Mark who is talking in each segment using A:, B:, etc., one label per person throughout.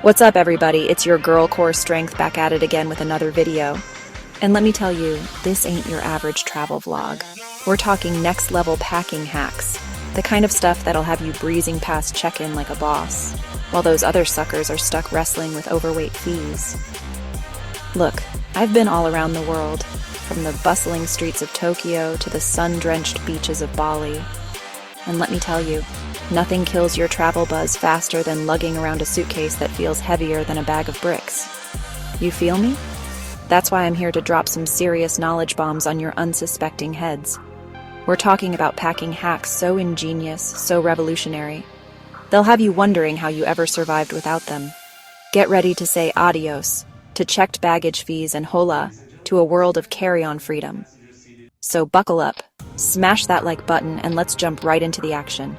A: What's up, everybody? It's your girl Core Strength back at it again with another video. And let me tell you, this ain't your average travel vlog. We're talking next level packing hacks, the kind of stuff that'll have you breezing past check-in like a boss, while those other suckers are stuck wrestling with overweight fees. Look, I've been all around the world, from the bustling streets of Tokyo to the sun-drenched beaches of Bali. And let me tell you, nothing kills your travel buzz faster than lugging around a suitcase that feels heavier than a bag of bricks. You feel me? That's why I'm here to drop some serious knowledge bombs on your unsuspecting heads. We're talking about packing hacks so ingenious, so revolutionary. They'll have you wondering how you ever survived without them. Get ready to say adios to checked baggage fees and hola to a world of carry-on freedom. So buckle up, smash that like button, and let's jump right into the action.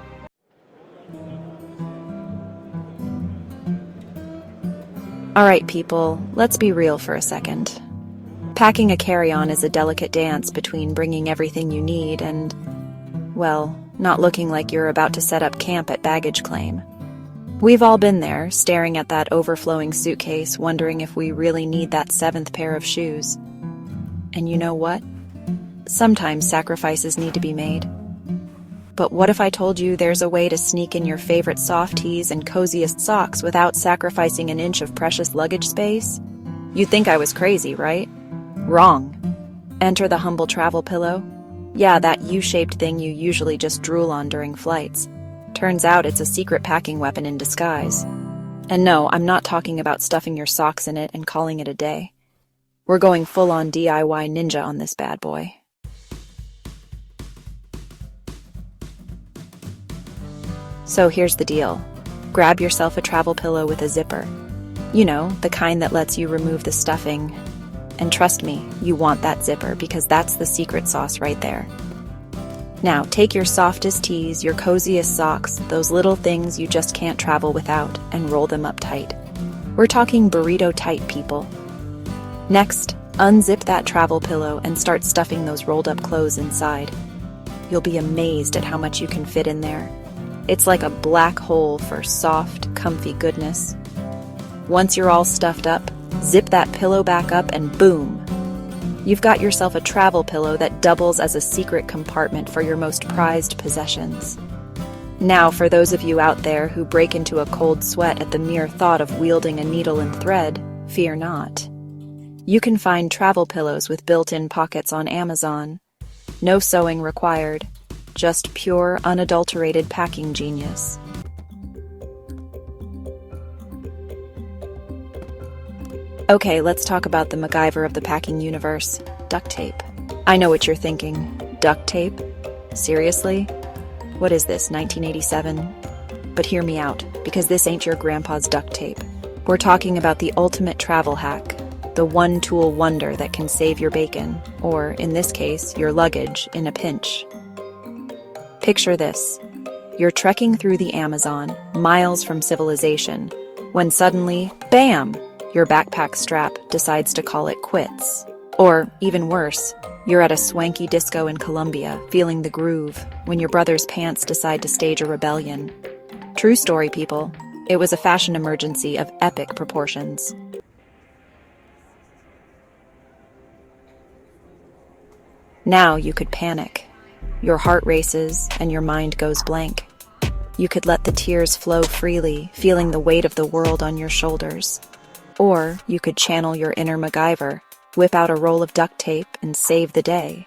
A: Alright people, let's be real for a second. Packing a carry-on is a delicate dance between bringing everything you need and, well, not looking like you're about to set up camp at baggage claim. We've all been there, staring at that overflowing suitcase, wondering if we really need that 7th pair of shoes. And you know what? Sometimes sacrifices need to be made. But what if I told you there's a way to sneak in your favorite soft tees and coziest socks without sacrificing an inch of precious luggage space? You'd think I was crazy, right? Wrong. Enter the humble travel pillow. Yeah, that U-shaped thing you usually just drool on during flights. Turns out it's a secret packing weapon in disguise. And no, I'm not talking about stuffing your socks in it and calling it a day. We're going full-on DIY ninja on this bad boy. So here's the deal. Grab yourself a travel pillow with a zipper. You know, the kind that lets you remove the stuffing. And trust me, you want that zipper because that's the secret sauce right there. Now, take your softest tees, your coziest socks, those little things you just can't travel without, and roll them up tight. We're talking burrito tight, people. Next, unzip that travel pillow and start stuffing those rolled up clothes inside. You'll be amazed at how much you can fit in there. It's like a black hole for soft, comfy goodness. Once you're all stuffed up, zip that pillow back up and boom! You've got yourself a travel pillow that doubles as a secret compartment for your most prized possessions. Now, for those of you out there who break into a cold sweat at the mere thought of wielding a needle and thread, fear not. You can find travel pillows with built-in pockets on Amazon. No sewing required. Just pure, unadulterated packing genius. Okay, let's talk about the MacGyver of the packing universe, duct tape. I know what you're thinking. Duct tape? Seriously? What is this, 1987? But hear me out, because this ain't your grandpa's duct tape. We're talking about the ultimate travel hack, the one-tool wonder that can save your bacon, or, in this case, your luggage, in a pinch. Picture this. You're trekking through the Amazon, miles from civilization, when suddenly, bam! Your backpack strap decides to call it quits. Or, even worse, you're at a swanky disco in Colombia, feeling the groove, when your brother's pants decide to stage a rebellion. True story, people. It was a fashion emergency of epic proportions. Now you could panic. Your heart races and your mind goes blank. You could let the tears flow freely, feeling the weight of the world on your shoulders. Or you could channel your inner MacGyver, whip out a roll of duct tape, and save the day.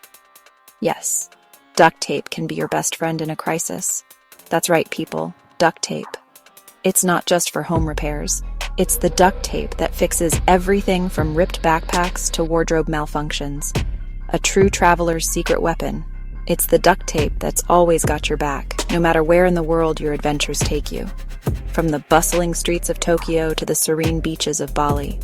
A: Yes, duct tape can be your best friend in a crisis. That's right, people, duct tape. It's not just for home repairs. It's the duct tape that fixes everything from ripped backpacks to wardrobe malfunctions. A true traveler's secret weapon. It's the duct tape that's always got your back, no matter where in the world your adventures take you. From the bustling streets of Tokyo to the serene beaches of Bali.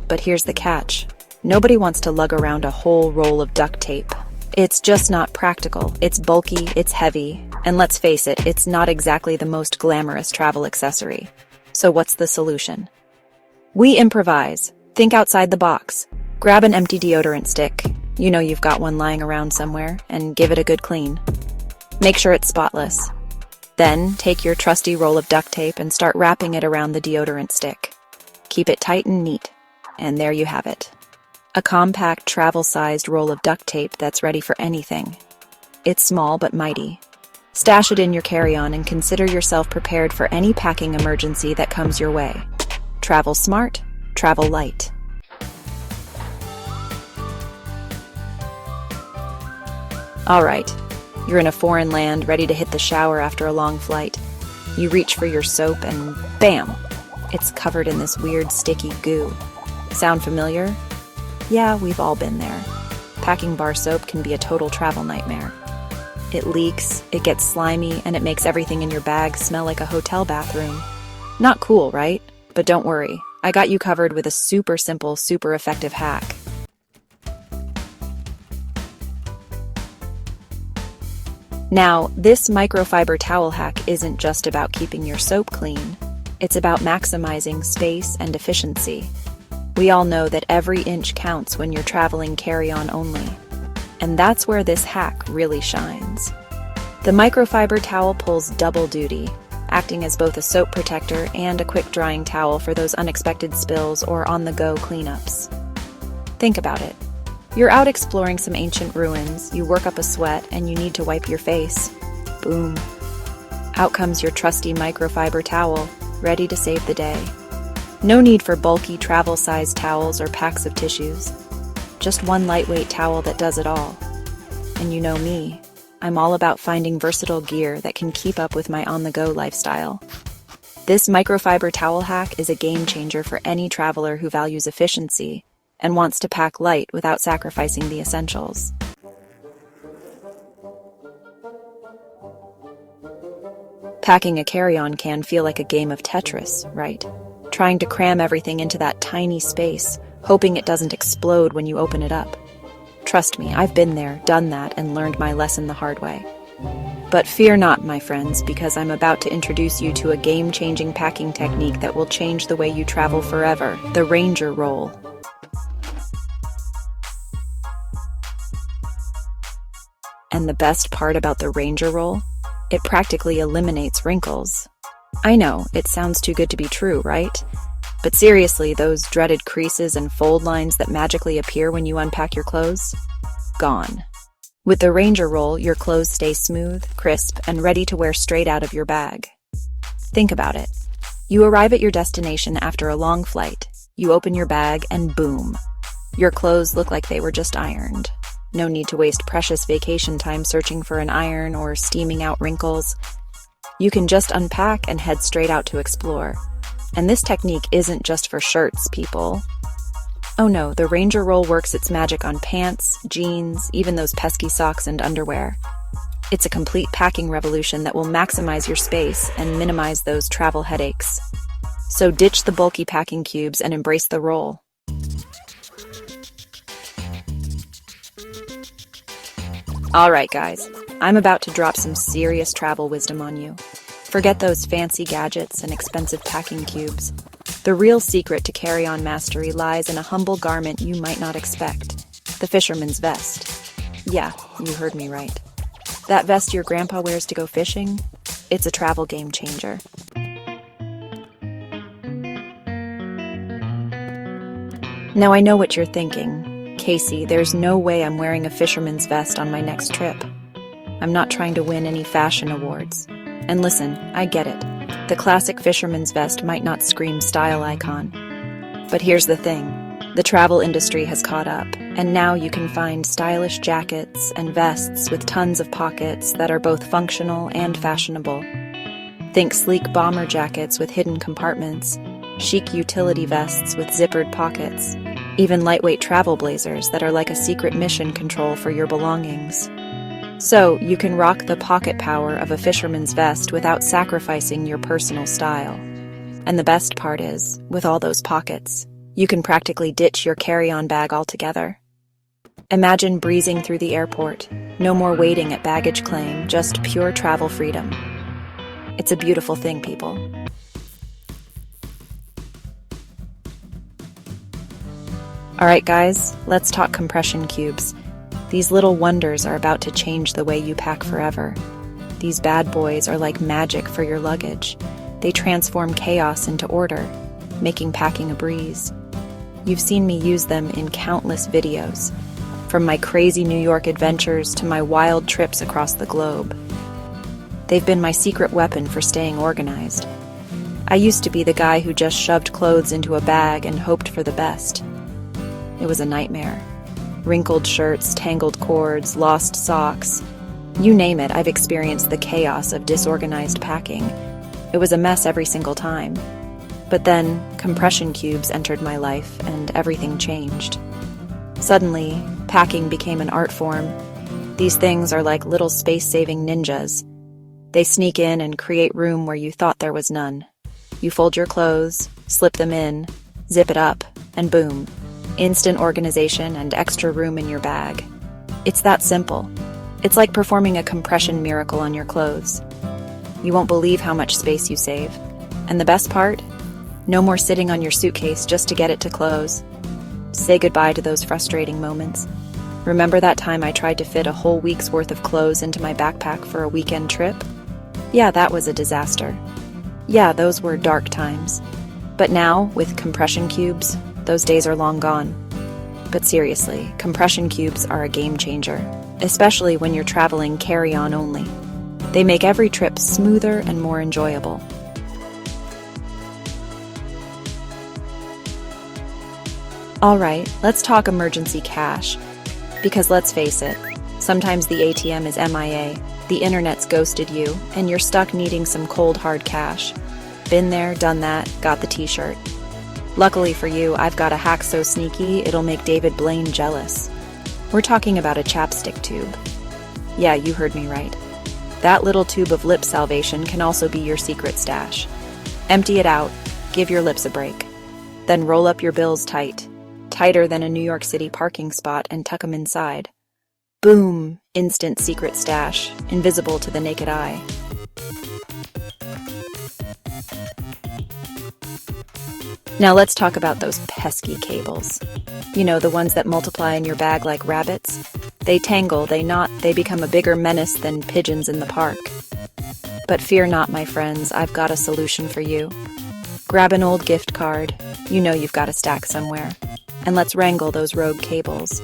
A: But here's the catch. Nobody wants to lug around a whole roll of duct tape. It's just not practical. It's bulky, it's heavy, and let's face it, it's not exactly the most glamorous travel accessory. So what's the solution? We improvise. Think outside the box. Grab an empty deodorant stick. You know you've got one lying around somewhere, and give it a good clean. Make sure it's spotless. Then take your trusty roll of duct tape and start wrapping it around the deodorant stick. Keep it tight and neat, and there you have it. A compact, travel-sized roll of duct tape that's ready for anything. It's small but mighty. Stash it in your carry-on and consider yourself prepared for any packing emergency that comes your way. Travel smart, travel light. All right, you're in a foreign land, ready to hit the shower after a long flight. You reach for your soap and bam! It's covered in this weird sticky goo. Sound familiar? Yeah, we've all been there. Packing bar soap can be a total travel nightmare. It leaks, it gets slimy, and it makes everything in your bag smell like a hotel bathroom. Not cool, right? But don't worry, I got you covered with a super simple, super effective hack. Now, this microfiber towel hack isn't just about keeping your soap clean. It's about maximizing space and efficiency. We all know that every inch counts when you're traveling carry-on only. And that's where this hack really shines. The microfiber towel pulls double duty, acting as both a soap protector and a quick drying towel for those unexpected spills or on-the-go cleanups. Think about it. You're out exploring some ancient ruins, you work up a sweat, and you need to wipe your face. Boom. Out comes your trusty microfiber towel, ready to save the day. No need for bulky travel-sized towels or packs of tissues. Just one lightweight towel that does it all. And you know me, I'm all about finding versatile gear that can keep up with my on-the-go lifestyle. This microfiber towel hack is a game changer for any traveler who values efficiency and wants to pack light without sacrificing the essentials. Packing a carry-on can feel like a game of Tetris, right? Trying to cram everything into that tiny space, hoping it doesn't explode when you open it up. Trust me, I've been there, done that, and learned my lesson the hard way. But fear not, my friends, because I'm about to introduce you to a game-changing packing technique that will change the way you travel forever, the Ranger Roll. And the best part about the Ranger Roll? It practically eliminates wrinkles. I know, it sounds too good to be true, right? But seriously, those dreaded creases and fold lines that magically appear when you unpack your clothes? Gone. With the Ranger Roll, your clothes stay smooth, crisp, and ready to wear straight out of your bag. Think about it. You arrive at your destination after a long flight. You open your bag, and boom. Your clothes look like they were just ironed. No need to waste precious vacation time searching for an iron or steaming out wrinkles. You can just unpack and head straight out to explore. And this technique isn't just for shirts, people. Oh no, the Ranger Roll works its magic on pants, jeans, even those pesky socks and underwear. It's a complete packing revolution that will maximize your space and minimize those travel headaches. So ditch the bulky packing cubes and embrace the roll. Alright guys, I'm about to drop some serious travel wisdom on you. Forget those fancy gadgets and expensive packing cubes. The real secret to carry-on mastery lies in a humble garment you might not expect. The fisherman's vest. Yeah, you heard me right. That vest your grandpa wears to go fishing? It's a travel game changer. Now I know what you're thinking. Casey, there's no way I'm wearing a fisherman's vest on my next trip. I'm not trying to win any fashion awards. And listen, I get it. The classic fisherman's vest might not scream style icon. But here's the thing. The travel industry has caught up, and now you can find stylish jackets and vests with tons of pockets that are both functional and fashionable. Think sleek bomber jackets with hidden compartments, chic utility vests with zippered pockets, even lightweight travel blazers that are like a secret mission control for your belongings. So, you can rock the pocket power of a fisherman's vest without sacrificing your personal style. And the best part is, with all those pockets, you can practically ditch your carry-on bag altogether. Imagine breezing through the airport. No more waiting at baggage claim, just pure travel freedom. It's a beautiful thing, people. Alright guys, let's talk compression cubes. These little wonders are about to change the way you pack forever. these bad boys are like magic for your luggage. They transform chaos into order, making packing a breeze. You've seen me use them in countless videos, from my crazy New York adventures to my wild trips across the globe. They've been my secret weapon for staying organized. I used to be the guy who just shoved clothes into a bag and hoped for the best. It was a nightmare. Wrinkled shirts, tangled cords, lost socks. You name it, I've experienced the chaos of disorganized packing. It was a mess every single time. But then, compression cubes entered my life and everything changed. Suddenly, packing became an art form. These things are like little space-saving ninjas. They sneak in and create room where you thought there was none. You fold your clothes, slip them in, zip it up, and boom. Instant organization and extra room in your bag. It's that simple. It's like performing a compression miracle on your clothes. You won't believe how much space you save. And the best part? No more sitting on your suitcase just to get it to close. Say goodbye to those frustrating moments. Remember that time I tried to fit a whole week's worth of clothes into my backpack for a weekend trip? Yeah, that was a disaster. Yeah, those were dark times. But now, with compression cubes, those days are long gone. But seriously, compression cubes are a game changer, especially when you're traveling carry-on only. They make every trip smoother and more enjoyable. All right, let's talk emergency cash. Because let's face it, sometimes the ATM is MIA, the internet's ghosted you, and you're stuck needing some cold hard cash. Been there, done that, got the t-shirt. Luckily for you, I've got a hack so sneaky, it'll make David Blaine jealous. We're talking about a chapstick tube. Yeah, you heard me right. That little tube of lip salvation can also be your secret stash. Empty it out, give your lips a break. Then roll up your bills tight, tighter than a New York City parking spot, and tuck them inside. Boom! Instant secret stash, invisible to the naked eye. Now let's talk about those pesky cables. You know, the ones that multiply in your bag like rabbits? They tangle, they knot, they become a bigger menace than pigeons in the park. But fear not, my friends, I've got a solution for you. Grab an old gift card, you know you've got a stack somewhere, and let's wrangle those rogue cables.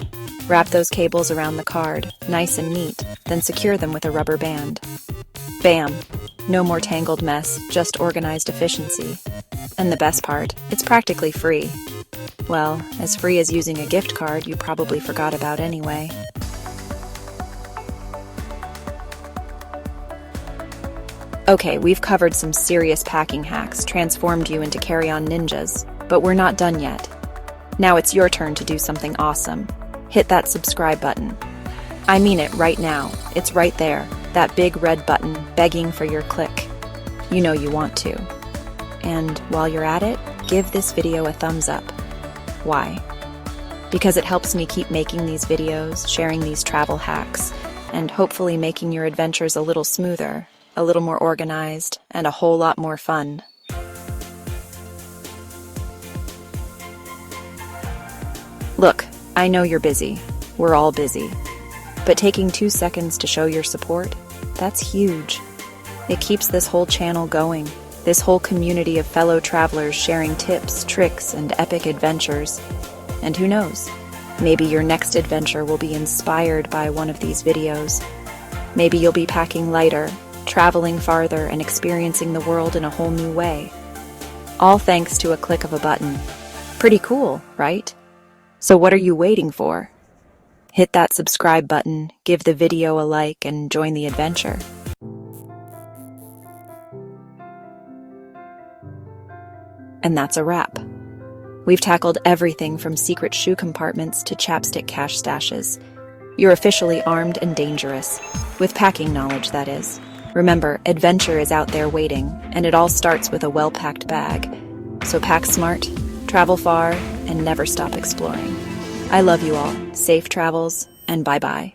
A: Wrap those cables around the card, nice and neat, then secure them with a rubber band. Bam! No more tangled mess, just organized efficiency. And the best part, it's practically free. Well, as free as using a gift card you probably forgot about anyway. Okay, we've covered some serious packing hacks, transformed you into carry-on ninjas, but we're not done yet. Now it's your turn to do something awesome. Hit that subscribe button. I mean it right now. It's right there, that big red button begging for your click. You know you want to. And while you're at it, give this video a thumbs up. Why? Because it helps me keep making these videos, sharing these travel hacks, and hopefully making your adventures a little smoother, a little more organized, and a whole lot more fun. Look, I know you're busy. We're all busy. But taking 2 seconds to show your support, that's huge. It keeps this whole channel going, this whole community of fellow travelers sharing tips, tricks, and epic adventures. And who knows, maybe your next adventure will be inspired by one of these videos. Maybe you'll be packing lighter, traveling farther, and experiencing the world in a whole new way. All thanks to a click of a button. Pretty cool, right? So what are you waiting for? Hit that subscribe button, give the video a like, and join the adventure. And that's a wrap. We've tackled everything from secret shoe compartments to chapstick cash stashes. You're officially armed and dangerous. With packing knowledge, that is. Remember, adventure is out there waiting, and it all starts with a well-packed bag. So pack smart, travel far, and never stop exploring. I love you all. Safe travels, and bye-bye.